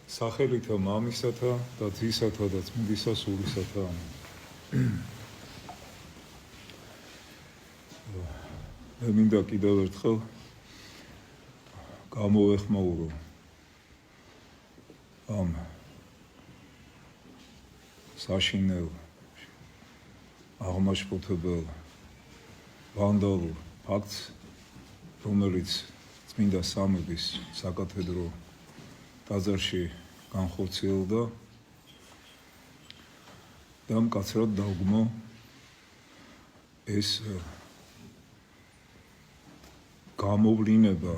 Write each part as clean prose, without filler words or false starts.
სახელითა მამისათა და ძისათა და წმინდისა სულისათა. მე მინდა კიდევ ერთხელ გამოვეხმაურო ამ საშინელ აღმაშფოთებელ ვანდალურ ფაქტს, რომელიც წმინდა სამების საკათედრო ტაძარში განხორციელდა და მკაცრად დაუგმო ეს გამოვლინება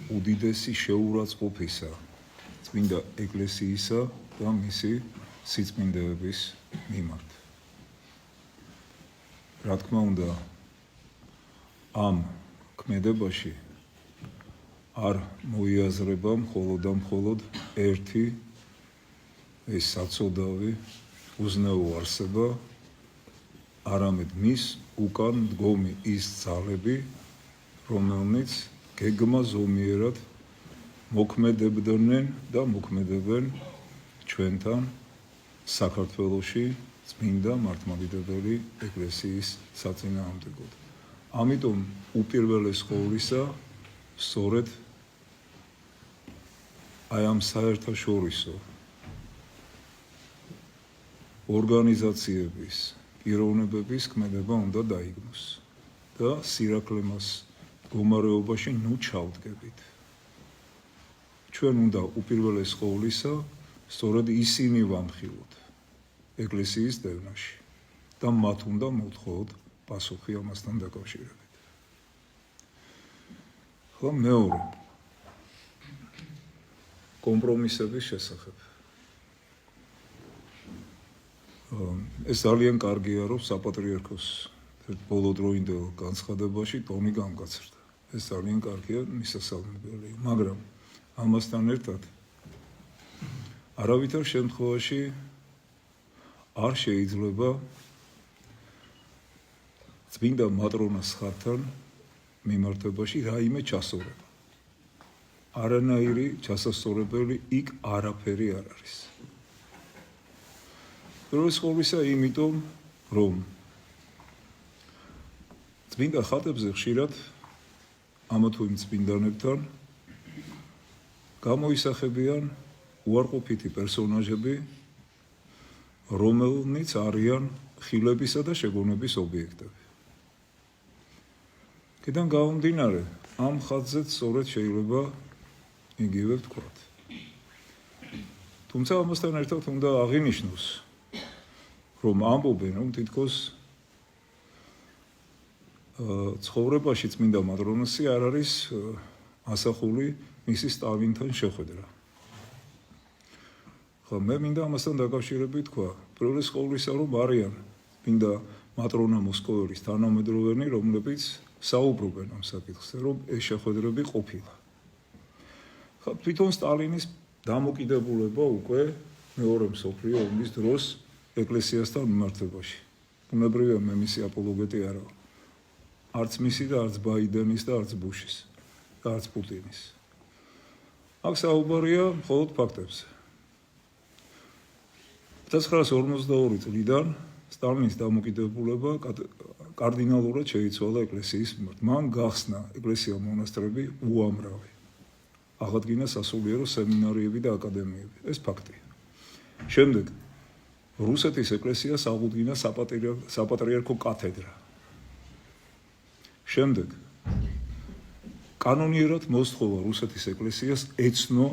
უდიდესი შეურაცხყოფისა წმინდა ეკლესიისა და მისი სიწმინდეების მიმართ. რა თქმა უნდა, ამ ქმედებაში არ მოიაზრება მხოლოდ და მხოლოდ ერთი ეს საწოდავი უზნეო არსება, არამედ მის უკან მდგომი ის ძალები, რომელნიც გეგმა ზომიერად მოქმედებდნენ და მოქმედებენ ჩვენთან საქართველოში წმინდა მართლმადიდებელი ეკლესიის საწინააღმდეგოდ. ამიტომ უპირველეს ყოვლისა სწორედ აი ამ საერთაშორისო ორგანიზაციების პიროვნებების ქმედება უნდა დაიგნოს და სირაკლემას მდგომარეობაში ჩავდგებით. ჩვენ უნდა უპირველეს ყოვლისა სწორედ ისინი ვამხილოთ ეკლესიის დევნაში და მათ უნდა მოვთხოვოთ პასუხი ამასთან დაკავშირებით. ხო, მეორე კომპრომისების შესახებ. ეს ძალიან კარგია, რომ საპატრიარქოს ბოლოდროინდელ განცხადებაში ტონი გამგაცრდა. ეს ძალიან კარგია, მისასალმებელია, მაგრამ ამასთან ერთად არავითარ შემთხვევაში არ შეიძლება წმინდა მატრონას ხართან მიმართებაში რაიმე ჩასწორება. არანაირი ჩასასწორებელი იქ არაფერი არ არის. პირველს ყოვლისა იმიტომ, რომ წმინდა ხატებზე ხშირად ამა თუ იმ წმინდანებთან გამოისახებიან უარყოფითი პერსონაჟები, რომელნიც არიან ხილებისა და შეგონების ობიექტები. კიდან გამომდინარე, ამ ხატზეც სწორედ შეიძლება იგივე ვთქვათ. თუმცა ამასთან ერთად უნდა აღინიშნოს, რომ ამბობენ, რომ თითქოს ცხოვრებაში წმინდა მატრონოსი არ არის ასახული მისი სტალინთან შეხვედრა. ხო, მე მინდა ამასთან დაკავშირებით თქვა, პირველის ყოვლისა, რომ არიან წმინდა მატრონა მოსკოველის თანამედროვენი, რომლებიც საუბრობენ ამ საკითხზე, რომ ეს შეხვედრები ყოფილა. ხო, თვითონ სტალინის დამოკიდებულება უკვე მეორე მსოფლიო ომის დროს ეკლესიასთან მიმართებაში. ბუნებრივია, მე მისი აპოლოგეტი არა ვარ. არც მისი და არც ბაიდენის და არც ბუშის და არც პუტინის. აქ საუბარია მხოლოდ ფაქტებზე. 1942 წლიდან სტალინის დამოკიდებულება კარდინალურად შეიცვალა ეკლესიის მიმართ. მან გახსნა ეკლესია-მონასტრები უამრავი. აღადგინა სასულიერო სემინარიები და აკადემიები. ეს ფაქტია. შემდეგ რუსეთის ეკლესიას აღუდგინა საპატრიარქო კათედრა. შემდეგ კანონიერად მოსთხოვა რუსეთის ეკლესიას ეცნო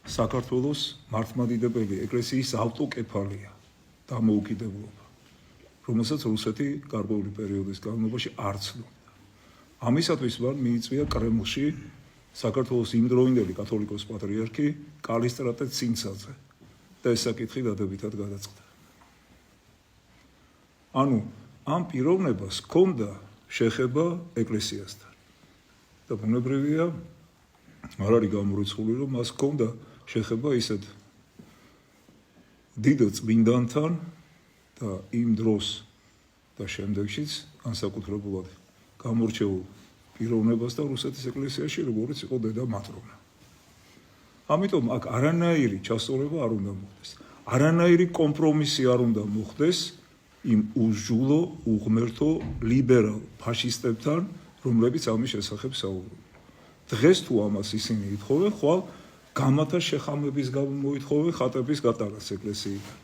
საქართველოს მართლმადიდებელი ეკლესიის ავტოკეფალია დამოუკიდებლობა, რომელსაც რუსეთი გარკვეული პერიოდის განმავლობაში არ ცნობდა. ამისათვის მან მიიწვია კრემლში საქართველოს იმდროინდელი კათოლიკოს პატრიარქი კალისტრატე ცინცაძე და ეს საკითხი დადებითად გადაწყდა. ანუ ამ პიროვნებას ჰქონდა შეხება ეკლესიასთან და ბუნებრივია, არ არის გამორიცხული, რომ მას ჰქონდა შეხება ისეთ დიდ წმინდანთან და იმ დროს და შემდეგშიც განსაკუთრებულად გამორჩეულ პიროვნებას და რუსეთის ეკლესიაში, როგორც იყო დედა მატრონა. ამიტომ აქ არანაირი ჩასწორება არ უნდა მოხდეს. არანაირი კომპრომისი არ უნდა მოხდეს იმ უსჯულო, უღმერთო, ლიბერალ ფაშისტებთან, რომლებიც ამის შესახებ საუბრობენ. დღეს თუ ამას ისინი ითხოვენ, ხვალ გამათა შეხამების გამო მოითხოვენ ხატების გატარას ეკლესიიდან.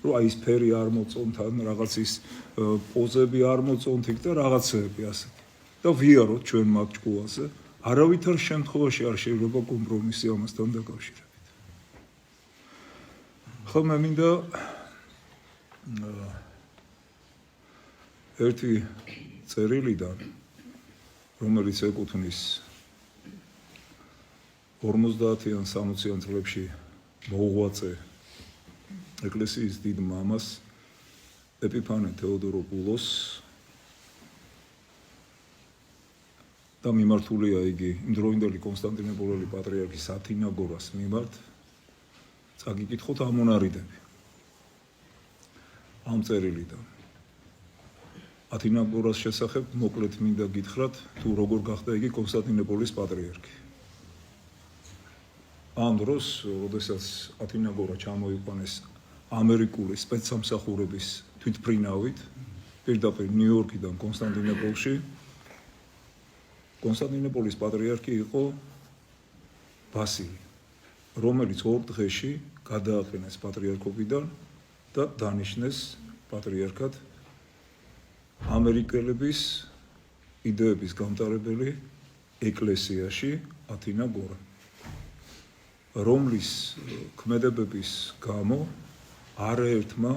რომ აი ეს ფერი არ მოწონთ, ან რაღაც ის პოზები არ მოწონთ იქ და რაღაცეები ასეთი. და ვიაროთ ჩვენ მათ ჭკუაზე, არავითარ შემთხვევაში არ შეიძლება კომპრომისი ამასთან დაკავშირებით. ხო მე მინდა ერთი წერილიდან, რომელიც ეკუთვნის 50-ან 60-ან წლებში მოუღვაწე ეკლესიის დიდ მამას ეპიფანე თეოდოროპულოს და მიმართულია იგი იმდროინდელი კონსტანტინოპოლელი პატრიარქის ათინაგორას მიმართ წაგიკითხოთ ამონარიდები ამ წერილიდან. ათინაგორას შესახებ მოკლედ მინდა გითხრათ თუ როგორ გახდა იგი კონსტანტინოპოლის პატრიარქი. ამ დროს, როდესაც ათინაგორა ჩამოიყვანეს ამერიკული სპეცსამსახურების თვითმფრინავით, პირდაპირ ნიუ-იორკიდან კონსტანტინოპოლში, კონსტანტინოპოლის პატრიარქი იყო ბასილი, რომელიც 2 დღეში გადააყენეს პატრიარქობიდან და დანიშნეს პატრიარქად ამერიკელების იდეების გამტარებელი ეკლესიაში ათინაგორა, რომლის ქმედებების გამო არაერთმა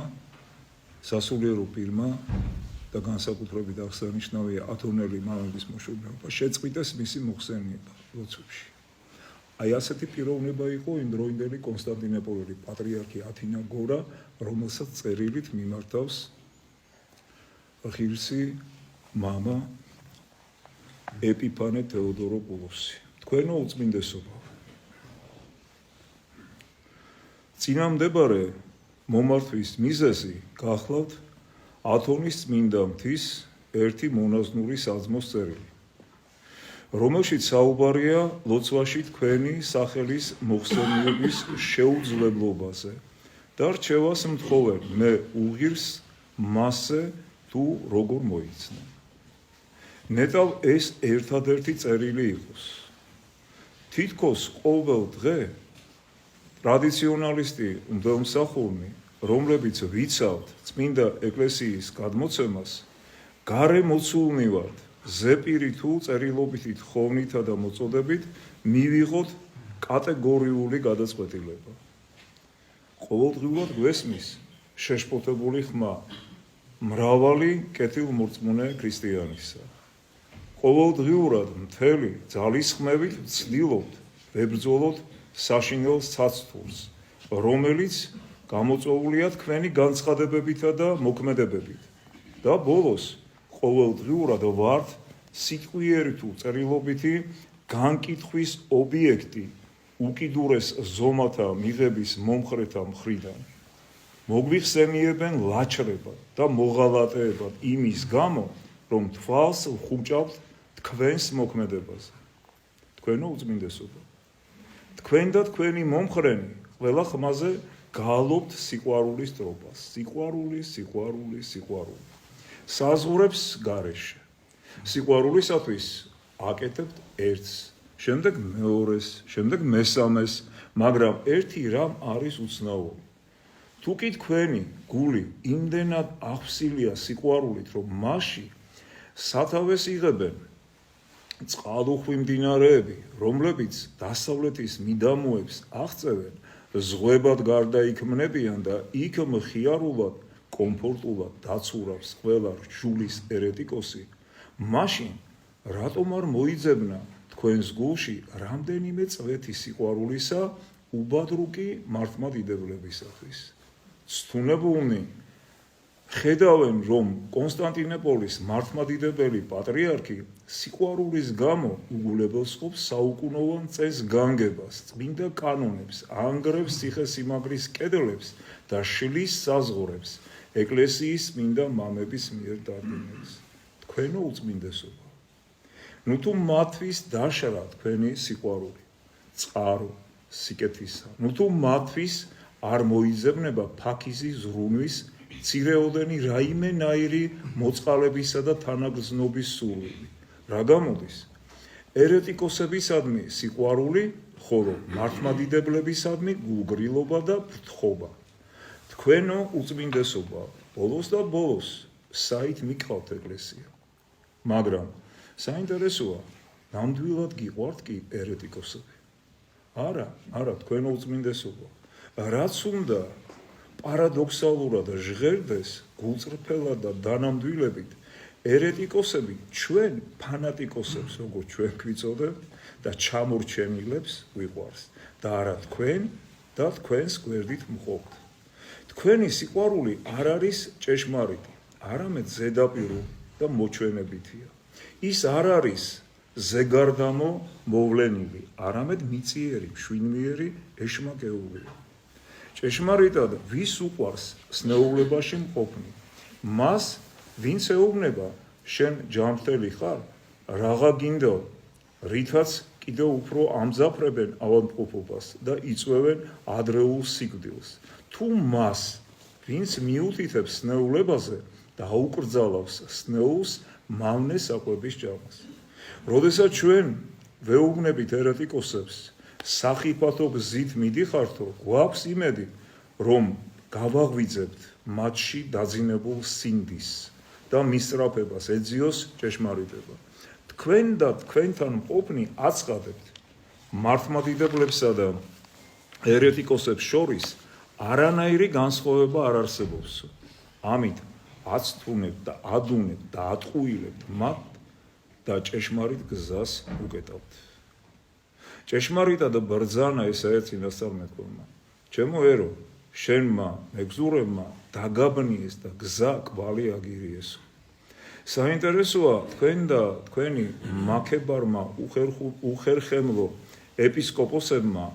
სასულიერო პირმა და განსაკუთრებით აღსანიშნავია ათონელი მამების მოშორება შეწყვიტეს მისი მოხსენება ლოცვებში. აი ასეთი პიროვნება იყო იმდროინდელი კონსტანტინოპოლელი პატრიარქი ათინაგორა, რომელსაც წერილით მიმართავს ღირსი მამა ეპიფანე თეოდოროპულოსი. თქვენო უწმინდესობავ, წინამდებარე მომართვის მიზეზი გახლავთ ათონის წმინდა მთის ერთი მონაზვნური საძმოს წერილი, რომელშიც საუბარია ლოცვაში თქვენი სახელის მოხსენიების შეუძლებლობაზე და რჩევას მთხოვენ მე უღირს მასზე თუ როგორ მოიცნე. ნეტავ ეს ერთადერთი წერილი იყოს. თითქოს ყოველ დღე ტრადიციონალისტი მღვდელმსახურნი, რომლებიც ვიცავთ წმინდა ეკლესიის გადმოცემას, გარემოცულნი ვართ ზეპირი თუ წერილობითი თხოვნითა და მოწოდებით მივიღოთ კატეგორიული გადაწყვეტილება. ყოველდღიურად გვესმის შეშფოთებული ხმა მრავალი კეთილმორწმუნე ქრისტიანისა. ყოველდღიურად მთელი ძალისხმევით ვცდილობთ ვებრძოლოთ საშინელ საცდურს, რომელიც გამოწვეულია თქვენი განცხადებებითა და მოქმედებებით. და ბოლოს ყოველდღიურად ვართ სიტყვიერი თუ წერილობითი განკითხვის ობიექტი უკიდურეს ზომათა მიღების მომხრეთა მხრიდან. მოგვიხსენიებენ ლაჩრებად და მოღალატეებად იმის გამო, რომ თვალს ვხუჭავთ თქვენს მოქმედებაზე. თქვენო უწმინდესობა, თქვენ და თქვენი მომხრენი ყველა ხმაზე გალობთ სიყვარულის ტრობას. სიყვარული. საზღურებს გარეშე. სიყვარულისათვის აკეთებთ ერთს, შემდეგ მეორეს, შემდეგ მესამეს, მაგრამ ერთი რამ არის უცნაური. თუკი თქვენი გული იმდენად აღსილია სიყვარულით, რომ მასში სათავეს იღებენ წყალუხვი მდინარეები, რომლებიც დასავლეთის მიდამოებს აღწევენ, ზღვებად გარდაიქმნებიან და იქ მხიარულად, კომფორტულად დაცურავს ყველა რჯულის ერეტიკოსი, მაშინ რატომ არ მოიძებნა თქვენს გულში რამდენიმე წვეთი სიყვარულისა უბადრუკი მართლმადიდებლებისათვის. ცთუნებულნი ხედავენ, რომ კონსტანტინოპოლის მართლმადიდებელი პატრიარქი სიყვარულის გამო უგულებელსყოფს საუკუნოვან წესს განგებას, წმინდა კანონებს, ანგრევს ციხესიმაგრის კედლებს და შლის საზღვრებს ეკლესიის წმინდა მამების მიერ დარდენებს. თქვენო უწმინდესობა, ნუ თუ მათთვის დაშრა თქვენი სიყვარული, წყარო, სიკეთისა. თუ მათთვის არ მოიძებნება ფაქიზი ზრუნვის მცირეოდენი რაიმენაირი მოწყალებისა და თანაგრძნობის სურვილი. რა გამოდის? ერეტიკოსებისადმი სიყვარული, ხოლო მართლმადიდებლებისადმი გულგრილობა და ფრთხობა. თქვენო უწმინდესობა, ბოლოს და ბოლოს საით მიყავთ ეკლესია. მაგრამ საინტერესოა, ნამდვილად გიყვართ კი ერეტიკოსები? არა, თქვენო უწმინდესობა. რაც უნდა პარადოქსალურად ჟღერდეს გულწრფელად და დანამდვილებით, ერეტიკოსები ჩვენ ფანატიკოსებს, როგორც ჩვენ გვიწოდებთ და ჩამორჩენილებს ვიყვარს და არა თქვენ და თქვენს გვერდით მყოფთ. თქვენი სიყვარული არ არის ჭეშმარიტი, არამედ ზედაპირული და მოჩვენებითია. ის არ არის ზეგარდამო მოვლენილი, არამედ მიწიერი, მშვიდმიერი, ეშმაკეულია. ჭეშმარიტად ვის უყვარს სნეულებაში მყოფნი? მას, ვინც ეუბნება, შენ ჯანმრთელი ხარ, რაღა გინდა, რითაც კიდევ უფრო ამძაფრებენ ავადმყოფობას და იწვევენ ადრეულ სიკვდილს. თუ მას, ვინც მიუთითებს სნეულებაზე და აუკრძალავს სნეულს მავნე საკვების ჭამას. როდესაც ჩვენ ვეუბნებით ერეტიკოსებს, სახიფათო გზით მიდიხართო, გვაქვს იმედი, რომ გავაღვიძებთ მათში დაძინებულ სინდის და მისწრაფებას ეძიოს ჭეშმარიტება. თქვენ და თქვენთან მყოფნი აცხადებთ, მართლმადიდებლებსა და ერეტიკოსებს შორის არანაირი განსხვავება არ არსებობს. ამით აცთუნებთ და ადუნებთ და ატყუილებთ მათ და ჭეშმარიტ გზას უკეტავთ. ჭეშმარიტად ბრძანა ესაა წინასწარმეტყველმა. ჩემო ერო, შენმა მეგზურებმა დაგაბნიეს და გზა კვალი აგირიესო. საინტერესოა, თქვენ და თქვენი მაქებარმა უხერხემლო ეპისკოპოსებმა,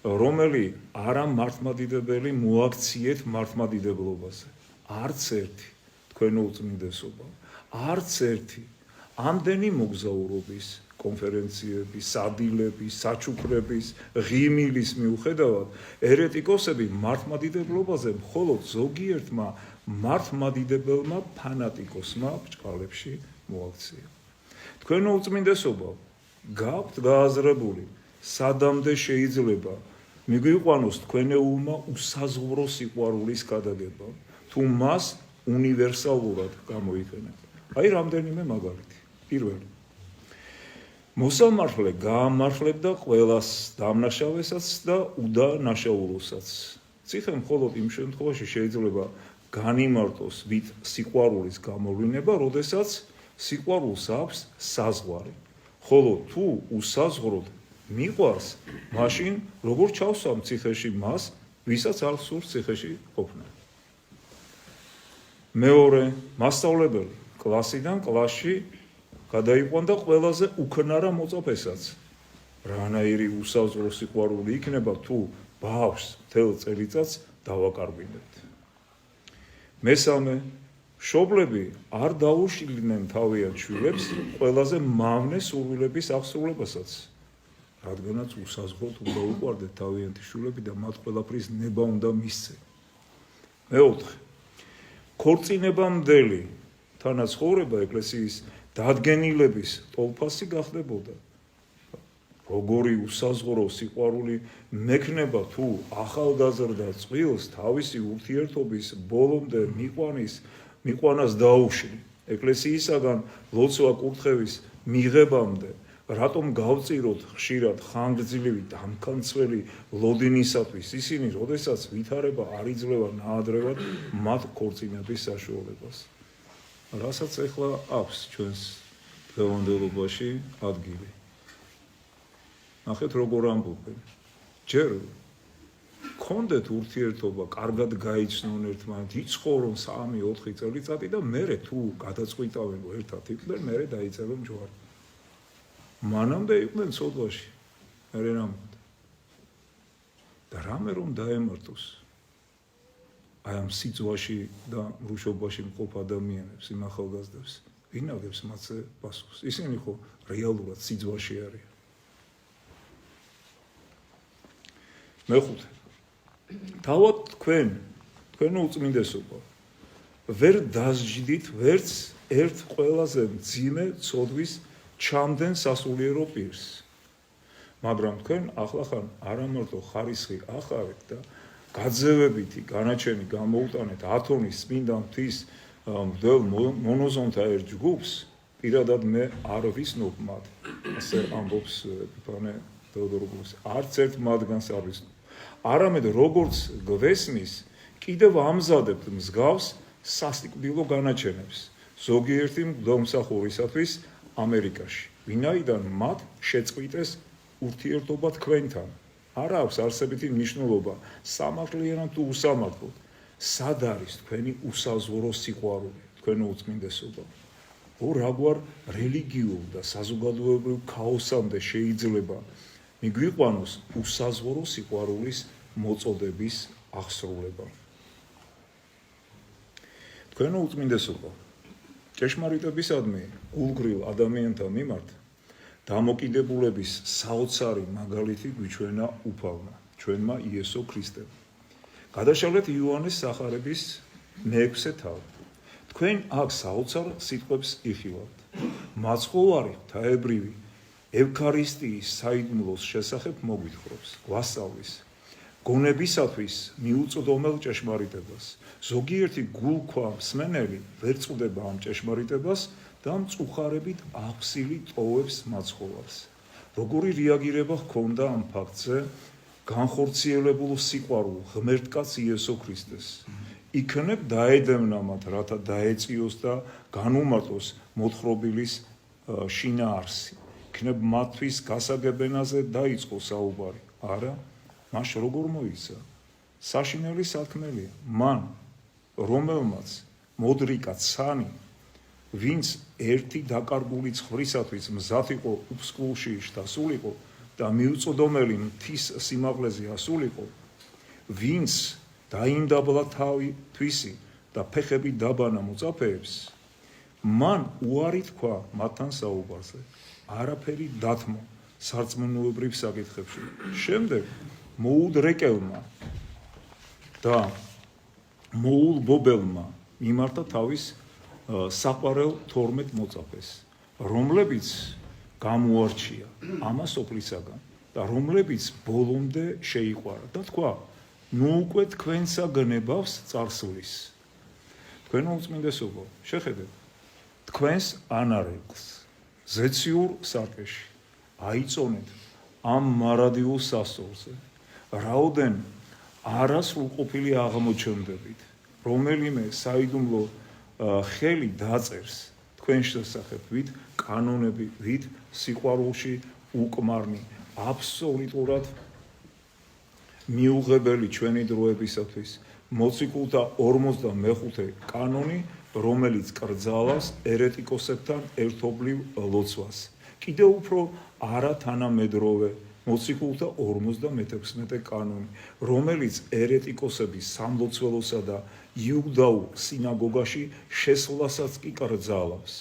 რომელი არა მართლმადიდებელი მოაქციეთ მართლმადიდებლობაზე. არც ერთი, თქვენო უწმინდესობა, არც ერთი ამდენი მოგზაურობის, კონფერენციების, სადილების, საჩუქრების, ღიმილის მიუხედავად, ერეტიკოსები მართლმადიდებლობაზე მხოლოდ ზოგიერთმა მართლმადიდებელმა ფანატიკოსმა ბრჭყალებში მოაქცია. თქვენო უწმინდესობა, გაქვთ გააზრებული, სადამდე შეიძლება მიგვიყვანოს თქვენეულმა უსაზღვრო სიყვარულის გადაგება, თუ მას უნივერსალურად გამოიყენებ. აი რამდენიმე მაგალითი. პირველი. მოსამართლე გაამართლებდა ყველას დამნაშავესაც და უდანაშაულოსაც. ციხე მხოლოდ იმ შემთხვევაში შეიძლება განიმარტოს ვით სიყვარულის გამოვლენა, როდესაც სიყვარულს აქვს საზღვარი. ხოლო თუ უსაზღვროდ მიყვარს, მაშინ როგორ ჩავსვამ ციხეში მას, ვისაც არ სურს ციხეში ყოფნა. მეორე, მასწავლებელი კლასიდან კლასში გადაიყვანდა ყველაზე უქნარა მოწაფესაც. რანაირი უსაზღვრო სიყვარული იქნება, თუ ბავშვს მთელ წელიწადს დავაკარგვინებთ. მესამე, მშობლები არ დაუშლიდნენ თავიანთ შვილებს ყველაზე მავნე სურვილების აღსრულებასაც, რადგანაც უსაზღვროდ უნდა უყვარდეთ თავიანთი შვილები და მათ ყველაფრის ნება უნდა მისცენ. მეოთხე, ქორწინებამდელი თანაცხოვრება ეკლესიის დადგენილების ტოლფასი გახდებოდა. როგორი უსაზღვრო სიყვარული მექნება, თუ ახალგაზრდა წყვილს თავისი ურთიერთობის ბოლომდე მიყვანას დაუშვი. ეკლესიისაგან ლოცვა კურთხევის მიღებამდე, რატომ გავწიროთ ხშირად ხანგრძლივი დამქანცველი ლოდინისათვის ისინი, როდესაც ვითარება არ იძლევა ნაადრევად მათ ქორწინების საშუალებას. რასაც ეხლა აქვს ჩვენს დღევანდელობაში ადგილი. ნახეთ როგორ ამბობენ. ჯერ გქონდეთ ურთიერთობა, კარგად გაიცნონ ერთმანეთს, იცხოვრონ 3-4 წელიწადი და მერე თუ გადაწყვიტავენ ერთად იყვნენ, მერე დაიწერონ ჯვარი. მანამდე იყვნენ ცოდვაში, მერე რამონდა. და რამე რომ დაემართოს აი ამ სიძვაში და მრუშობაში მყოფ ადამიანებს, იმ ახალგაზრდებს, ვინ აგებს მათზე პასუხს? ისინი ხო რეალურად სიძვაში არიან. მეხუთე. თავად თქვენო უწმინდესობა ვერ დასჯდით ვერც ერთ ყველაზე მძიმე ცოდვის ჩამდენ სასულიერო პირს. მაგრამ თქვენ ახლახან არა მარტო ხარისხი ახარეთ და გაძევებითი განაჩენი გამოუტანეთ ათონის წმინდა მთის მღვდელ მონოზონთა ერთ ჯგუფს, პირადად მე არ ვისნობ მათ, ასე ამბობს ეპიფანე თეოდოროპულოსი, არც ერთ მათგანს არ ვისნობ. არამედ როგორც გვესმის, კიდევ ამზადებთ მსგავს სასტიკბილო განაჩენებს ზოგიერთი მღვდელმსახურისათვის ამერიკაში, ვინაიდან მათ შეწყვიტეს ურთიერთობა თქვენთან. არ აქვს არსებითი მნიშვნელობა სამართლიანად თუ უსამართლოდ. სად არის თქვენი უსაზღვრო სიყვარული, თქვენო უწმინდესობა? რაგვარ რელიგიურ და საზოგადოებრივ ქაოსამდე შეიძლება მიგვიყვანოს უსაზღვრო სიყვარულის მოწოდების აღსრულება. თქვენო უწმინდესობა, ჭეშმარიტებისადმი გულგრილ ადამიანთა მიმართ დამოკიდებულების საოცარი მაგალითი გვიჩვენა უფალმა, ჩვენმა იესო ქრისტემ. გადაშალეთ იოანეს სახარების მე-6 თავი. თქვენ აქ საოცარ სიტყვებს იხილავთ. მაცხოვარი ღვთაებრივი ევქარისტიის საიდუმლოს შესახებ მოგვითხრობს, გვასწავლის გონებისათვის მიუწვდომელ ჭეშმარიტებას. ზოგიერთი გულქვა მსმენელი ვერ წვდება ამ ჭეშმარიტებას და მწუხარებით აღსილი ტოვებს მაცხოვარს. როგორი რეაგირება ჰქონდა ამ ფაქტზე განხორციელებულ სიყვარულ ღმერთკაც იესო ქრისტეს? იქნებ დაედევნა მათ, რათა დაეწიოს და განუმარტოს მოთხრობილის შინაარსი. იქნებ მათთვის გასაგებენაზე დაიწყო საუბარი. არა, მას როგორ მოიცა? საშინელი სათქმელია მან, რომელმაც მოდრიკა ცანი, ვინც ერთი დაკარგული ცხრისათვის მზად იყო უფსკულში დასულიყო და მიუწვდომელი მთის სიმაღლეზე ასულიყო, ვინც დაიმდაბლა თავი თვისი და ფეხები დაბანა მოწაფეებს, მან უარი თქვა მათთან საუბარზე, არაფერი დათმო სარწმუნოებრივ საკითხებში. შემდეგ მოუდრეკელმა და მოულბობელმა მიმართა თავის საყვარელ 12 მოწაფეს, რომლებიც გამოარჩია ამას სოფლისაგან და რომლებიც ბოლომდე შეიყვარა და თქვა, ნუ უკვე თქვენსა გნებავს წარსulis. თქვენო უწმინდესობა, შეხედეთ თქვენს ანარეგლს ზეციურ სარკეში, აიწონეთ ამ მარადიულ სასწორზე, რაოდენ არასრულყოფილი აღმოჩნდებით, რომელიმე საიდუმლო ხელი დაწერს თქვენ შესახებ, ვით კანონები, ვით სიყვარულში უკმარნი, აბსოლუტურად მიუღებელი ჩვენი დროებისათვის მოციქულთა 45 კანონი, რომელიც კრძალავს ერეტიკოსებთან ერთობლივ ლოცვას. კიდევ უფრო არათანამედროვე მოციქულთა 56 კანონი, რომელიც ერეტიკოსების სამლოცველოსა და იუდაურ სინაგოგაში შესვლასაც კი კრძალავს.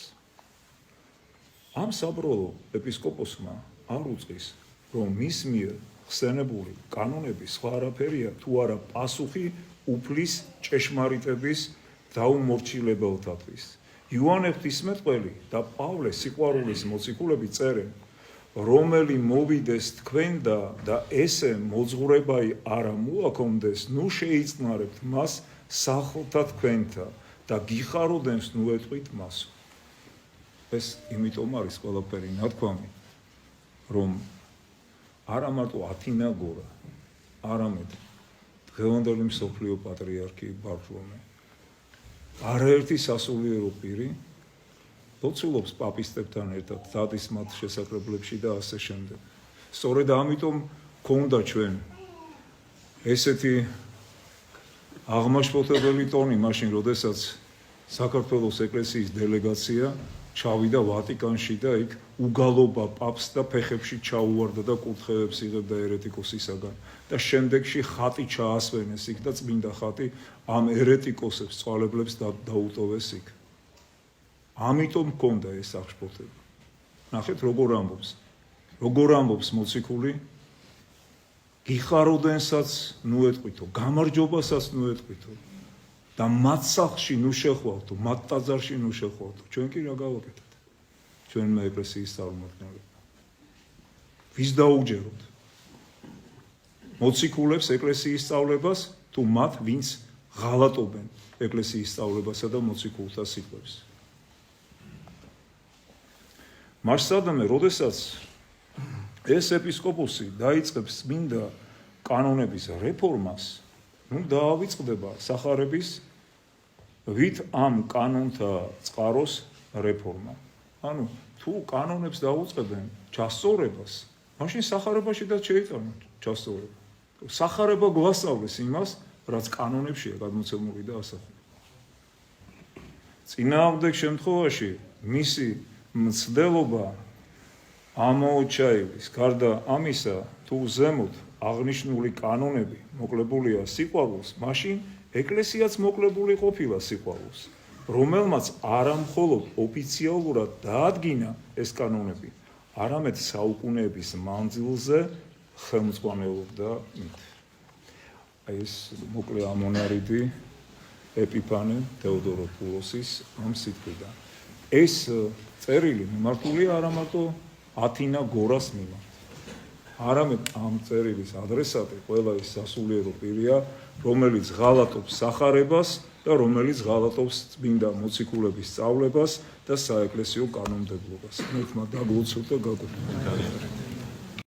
ამ საბროლო ეპისკოპოსმა არ უწყის, რომ მის მიერ ხსენებული კანონები სხვა არაფერია თუ არა პასუხი უფლის ჭეშმარიტების დაუმორჩილებელთათვის. იოანე ღვთისმეტყველი და პავლე სიყვარულის მოციქულები წერენ, რომელი მოვიდეს თქვენდა და ესე მოძღვრებაი არა მოაქონდეს, ნუ შეიწყნარებთ მას სახლთა თქვენთა და გიხაროდენს ნუ ეტყვით მას. ეს იმიტომ არის ყველაფერი ნათქვამი, რომ არა მარტო ათინაგორა, არამედ დღევანდელი მსოფლიო პატრიარქი ბართლომე, არაერთი სასულიერო პირი ლოცულობს პაპისტებთან ერთად დადის მათ შესაკრებლებში და ასე შემდეგ. სწორედ ამიტომ გქონდა ჩვენ ესეთი აღმაშფოთებელი ტონი მაშინ, როდესაც საქართველოს ეკლესიის დელეგაცია ჩავიდა ვატიკანში და იქ უგალობა პაპს და ფეხებში ჩაუვარდა და კურთხევებს იღებდა ერეტიკოსისაგან და შემდეგში ხატი ჩაასვენეს იქ და წმინდა ხატი ამ ერეტიკოსებს წვალებლებს დაუტოვეს იქ. ამიტომ მქონდა ეს აღშფოთება. ნახეთ როგორ ამბობს მოციქული გიხაროდენსაც ნუ ეტყვითო, გამარჯობასაც ნუ ეტყვითო და მათ სახლში ნუ შეხვალთო, მათ ტაძარში ნუ შეხვალთო. ჩვენ კი რა გავაკეთეთ? ჩვენმა ეკლესიის წარმომადგენლებმა. ვის დაუჯეროთ? მოციქულებს ეკლესიის სწავლებას თუ მათ, ვინც ღალატობენ ეკლესიის სწავლებასა და მოციქულთა სიტყვებს. მარსადამე, როდესაც ეს ეპისკოპოსი დაიწყებს წმინდა კანონების რეფორმას, ნუ დაავიწყდება სახარების ვით ამ კანონთა წყაროს რეფორმა. ანუ თუ კანონებს დაუწყებენ ჩასწორებას, მაშინ სახარებაშიდაც შეიტანოთ ჩასწორება. სახარება გვასწავლეს იმას, რაც კანონებშია გადმოცემული და ასახული. წინააღმდეგ შემთხვევაში მისი მცდელობა ამოუჩაივის. გარდა ამისა, თუ ზემოთ აღნიშნული კანონები მოკლებულია სიყვარულს, მაშინ ეკლესიაც მოკლებული ყოფილა სიყვარულს, რომელმაც არა მხოლოდ ოფიციალურად დაადგინა ეს კანონები, არამედ საუკუნეების მანძილზე ხელმძღვანელობდა მით. ეს მოკლე ამონარიდი ეპიფანე თეოდოროპულოსის ამ სიტყვიდან. ეს წერილი მიმართულია არა მარტო ათინა გორას მიმართ, არამედ ამ წერილის ადრესატი ყველა ის სასულიერო პირია, რომელიც ღალატობს სახარებას და რომელიც ღალატობს წმინდა მოციქულების სწავლებას და საეკლესიო კანონმდებლობას. მე თმა დაგლოცოთ და გაგუყურეთ.